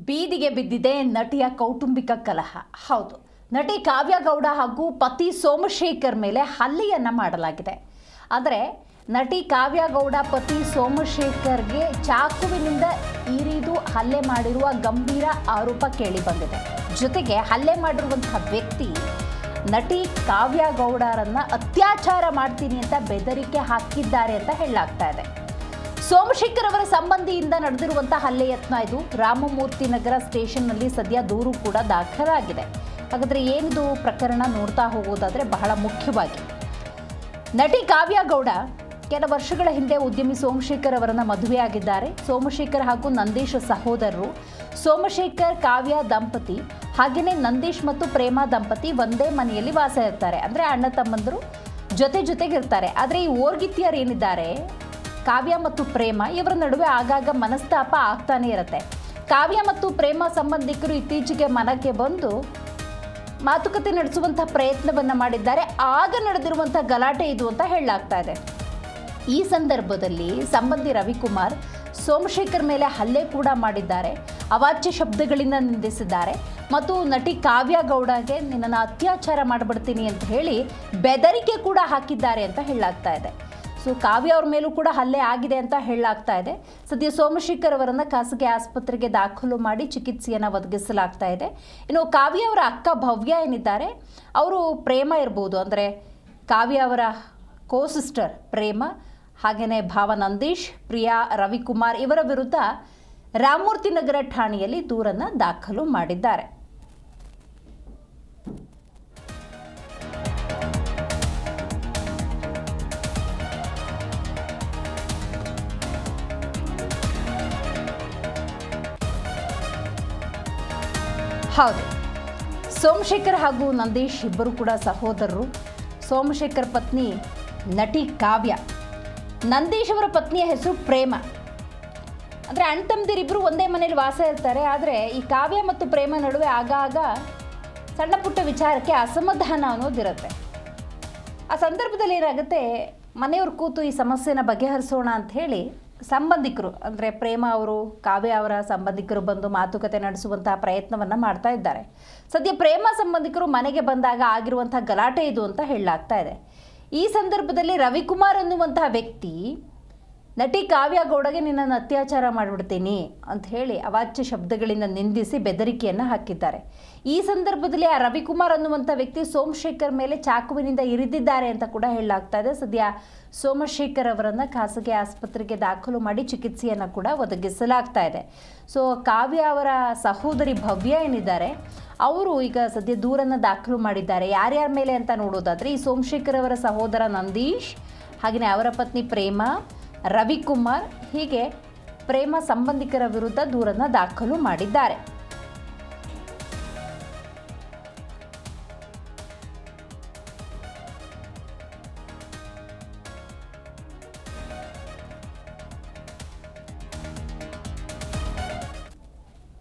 ಬೀದಿಗೆ ಬಿದ್ದಿದೆ ನಟಿಯ ಕೌಟುಂಬಿಕ ಕಲಹ. ಹೌದು, ನಟಿ ಕಾವ್ಯ ಗೌಡ ಹಾಗೂ ಪತಿ ಸೋಮಶೇಖರ್ ಮೇಲೆ ಹಲ್ಲೆಯನ್ನು ಮಾಡಲಾಗಿದೆ. ಆದರೆ ನಟಿ ಕಾವ್ಯ ಗೌಡ ಪತಿ ಸೋಮಶೇಖರ್ಗೆ ಚಾಕುವಿನಿಂದ ಇರಿದು ಹಲ್ಲೆ ಮಾಡಿರುವ ಗಂಭೀರ ಆರೋಪ ಕೇಳಿಬಂದಿದೆ. ಜೊತೆಗೆ ಹಲ್ಲೆ ಮಾಡಿರುವಂತಹ ವ್ಯಕ್ತಿ ನಟಿ ಕಾವ್ಯ ಗೌಡರನ್ನ ಅತ್ಯಾಚಾರ ಮಾಡ್ತೀನಿ ಅಂತ ಬೆದರಿಕೆ ಹಾಕಿದ್ದಾರೆ ಅಂತ ಹೇಳಲಾಗ್ತಾ ಇದೆ. ಸೋಮಶೇಖರ್ ಅವರ ಸಂಬಂಧಿಯಿಂದ ನಡೆದಿರುವಂತಹ ಹಲ್ಲೆ ಯತ್ನ ಇದು. ರಾಮಮೂರ್ತಿ ನಗರ ಸ್ಟೇಷನ್ನಲ್ಲಿ ಸದ್ಯ ದೂರು ಕೂಡ ದಾಖಲಾಗಿದೆ. ಹಾಗಾದರೆ ಏನಿದು ಪ್ರಕರಣ ನೋಡ್ತಾ ಹೋಗೋದಾದರೆ ಬಹಳ ಮುಖ್ಯವಾಗಿ ನಟಿ ಕಾವ್ಯ ಗೌಡ ಕೆಲ ವರ್ಷಗಳ ಹಿಂದೆ ಉದ್ಯಮಿ ಸೋಮಶೇಖರ್ ಅವರನ್ನ ಮದುವೆಯಾಗಿದ್ದಾರೆ. ಸೋಮಶೇಖರ್ ಹಾಗೂ ನಂದೀಶ್ ಸಹೋದರರು. ಸೋಮಶೇಖರ್ ಕಾವ್ಯ ದಂಪತಿ ಹಾಗೆಯೇ ನಂದೀಶ್ ಮತ್ತು ಪ್ರೇಮ ದಂಪತಿ ಒಂದೇ ಮನೆಯಲ್ಲಿ ವಾಸ ಇರ್ತಾರೆ. ಅಂದರೆ ಅಣ್ಣ ತಮ್ಮಂದರು ಜೊತೆಗಿರ್ತಾರೆ. ಆದರೆ ಈ ಓರ್ಗಿತ್ತಿಯರು ಏನಿದ್ದಾರೆ ಕಾವ್ಯ ಮತ್ತು ಪ್ರೇಮ, ಇವರ ನಡುವೆ ಆಗಾಗ ಮನಸ್ತಾಪ ಆಗ್ತಾನೆ ಇರುತ್ತೆ. ಕಾವ್ಯ ಮತ್ತು ಪ್ರೇಮ ಸಂಬಂಧಿಕರು ಇತ್ತೀಚೆಗೆ ಮನಕ್ಕೆ ಬಂದು ಮಾತುಕತೆ ನಡೆಸುವಂಥ ಪ್ರಯತ್ನವನ್ನು ಮಾಡಿದ್ದಾರೆ. ಆಗ ನಡೆದಿರುವಂಥ ಗಲಾಟೆ ಇದು ಅಂತ ಹೇಳಲಾಗ್ತಾ ಇದೆ. ಈ ಸಂದರ್ಭದಲ್ಲಿ ಸಂಬಂಧಿ ರವಿಕುಮಾರ್ ಸೋಮಶೇಖರ್ ಮೇಲೆ ಹಲ್ಲೆ ಕೂಡ ಮಾಡಿದ್ದಾರೆ. ಅವಾಚ್ಯ ಶಬ್ದಗಳಿಂದ ನಿಂದಿಸಿದ್ದಾರೆ ಮತ್ತು ನಟಿ ಕಾವ್ಯ ಗೌಡಗೆ ನಿನ್ನನ್ನು ಅತ್ಯಾಚಾರ ಮಾಡಿಬಿಡ್ತೀನಿ ಅಂತ ಹೇಳಿ ಬೆದರಿಕೆ ಕೂಡ ಹಾಕಿದ್ದಾರೆ ಅಂತ ಹೇಳಲಾಗ್ತಾ ಇದೆ. ಸೊ ಕಾವ್ಯ ಅವ್ರ ಮೇಲೂ ಕೂಡ ಹಲ್ಲೆ ಆಗಿದೆ ಅಂತ ಹೇಳಲಾಗ್ತಾ ಇದೆ. ಸದ್ಯ ಸೋಮಶೇಖರ್ ಅವರನ್ನು ಖಾಸಗಿ ಆಸ್ಪತ್ರೆಗೆ ದಾಖಲು ಮಾಡಿ ಚಿಕಿತ್ಸೆಯನ್ನು ಒದಗಿಸಲಾಗ್ತಾ ಇದೆ. ಇನ್ನು ಕಾವ್ಯ ಅವರ ಅಕ್ಕ ಭವ್ಯ ಏನಿದ್ದಾರೆ, ಅವರು ಪ್ರೇಮ ಇರ್ಬೋದು, ಅಂದರೆ ಕಾವ್ಯ ಅವರ ಸಿಸ್ಟರ್ ಪ್ರೇಮ ಹಾಗೆಯೇ ಭಾವ ನಂದೀಶ್, ಪ್ರಿಯಾ ರವಿಕುಮಾರ್ ಇವರ ವಿರುದ್ಧ ರಾಮಮೂರ್ತಿ ನಗರ ಠಾಣೆಯಲ್ಲಿ ದೂರನ್ನು ದಾಖಲು ಮಾಡಿದ್ದಾರೆ. ಹೌದು, ಸೋಮಶೇಖರ್ ಹಾಗೂ ನಂದೀಶ್ ಇಬ್ಬರು ಕೂಡ ಸಹೋದರರು. ಸೋಮಶೇಖರ್ ಪತ್ನಿ ನಟಿ ಕಾವ್ಯ, ನಂದೀಶ್ ಅವರ ಪತ್ನಿಯ ಹೆಸರು ಪ್ರೇಮ. ಅಂದರೆ ಅಣ್ಣ ತಮ್ಮದಿರಿಬ್ಬರು ಒಂದೇ ಮನೇಲಿ ವಾಸ ಇರ್ತಾರೆ. ಆದರೆ ಈ ಕಾವ್ಯ ಮತ್ತು ಪ್ರೇಮ ನಡುವೆ ಆಗಾಗ ಸಣ್ಣ ಪುಟ್ಟ ವಿಚಾರಕ್ಕೆ ಅಸಮಾಧಾನ ಅನ್ನೋದಿರುತ್ತೆ. ಆ ಸಂದರ್ಭದಲ್ಲಿ ಏನಾಗುತ್ತೆ, ಮನೆಯವ್ರು ಕೂತು ಈ ಸಮಸ್ಯೆನ ಬಗೆಹರಿಸೋಣ ಅಂತ ಹೇಳಿ ಸಂಬಂಧಿಕರು, ಅಂದರೆ ಪ್ರೇಮ ಅವರು ಕಾವ್ಯ ಅವರ ಸಂಬಂಧಿಕರು ಬಂದು ಮಾತುಕತೆ ನಡೆಸುವಂತಹ ಪ್ರಯತ್ನವನ್ನು ಮಾಡ್ತಾ ಇದ್ದಾರೆ. ಸದ್ಯ ಪ್ರೇಮ ಸಂಬಂಧಿಕರು ಮನೆಗೆ ಬಂದಾಗ ಆಗಿರುವಂಥ ಗಲಾಟೆ ಇದು ಅಂತ ಹೇಳಲಾಗ್ತಾ ಇದೆ. ಈ ಸಂದರ್ಭದಲ್ಲಿ ರವಿಕುಮಾರ್ ಅನ್ನುವಂತಹ ವ್ಯಕ್ತಿ ನಟಿ ಕಾವ್ಯ ಗೌಡಗೆ ನಿನ್ನನ್ನು ಅತ್ಯಾಚಾರ ಮಾಡಿಬಿಡ್ತೀನಿ ಅಂತ ಹೇಳಿ ಅವಾಚ್ಯ ಶಬ್ದಗಳಿಂದ ನಿಂದಿಸಿ ಬೆದರಿಕೆಯನ್ನು ಹಾಕಿದ್ದಾರೆ. ಈ ಸಂದರ್ಭದಲ್ಲಿ ಆ ರವಿಕುಮಾರ್ ಅನ್ನುವಂಥ ವ್ಯಕ್ತಿ ಸೋಮಶೇಖರ್ ಮೇಲೆ ಚಾಕುವಿನಿಂದ ಇರಿದಿದ್ದಾರೆ ಅಂತ ಕೂಡ ಹೇಳಲಾಗ್ತಾ ಇದೆ. ಸದ್ಯ ಸೋಮಶೇಖರ್ ಅವರನ್ನು ಖಾಸಗಿ ಆಸ್ಪತ್ರೆಗೆ ದಾಖಲು ಮಾಡಿ ಚಿಕಿತ್ಸೆಯನ್ನು ಕೂಡ ಒದಗಿಸಲಾಗ್ತಾ ಇದೆ. ಸೊ ಕಾವ್ಯ ಅವರ ಸಹೋದರಿ ಭವ್ಯ ಏನಿದ್ದಾರೆ, ಅವರು ಈಗ ಸದ್ಯ ದೂರನ್ನು ದಾಖಲು ಮಾಡಿದ್ದಾರೆ. ಯಾರ್ಯಾರ ಮೇಲೆ ಅಂತ ನೋಡೋದಾದರೆ ಈ ಸೋಮಶೇಖರ್ ಅವರ ಸಹೋದರ ನಂದೀಶ್ ಹಾಗೆಯೇ ಅವರ ಪತ್ನಿ ಪ್ರೇಮ, ರವಿಕುಮಾರ್, ಹೀಗೆ ಪ್ರೇಮ ಸಂಬಂಧಿಕರ ವಿರುದ್ಧ ದೂರನ್ನು ದಾಖಲು ಮಾಡಿದ್ದಾರೆ.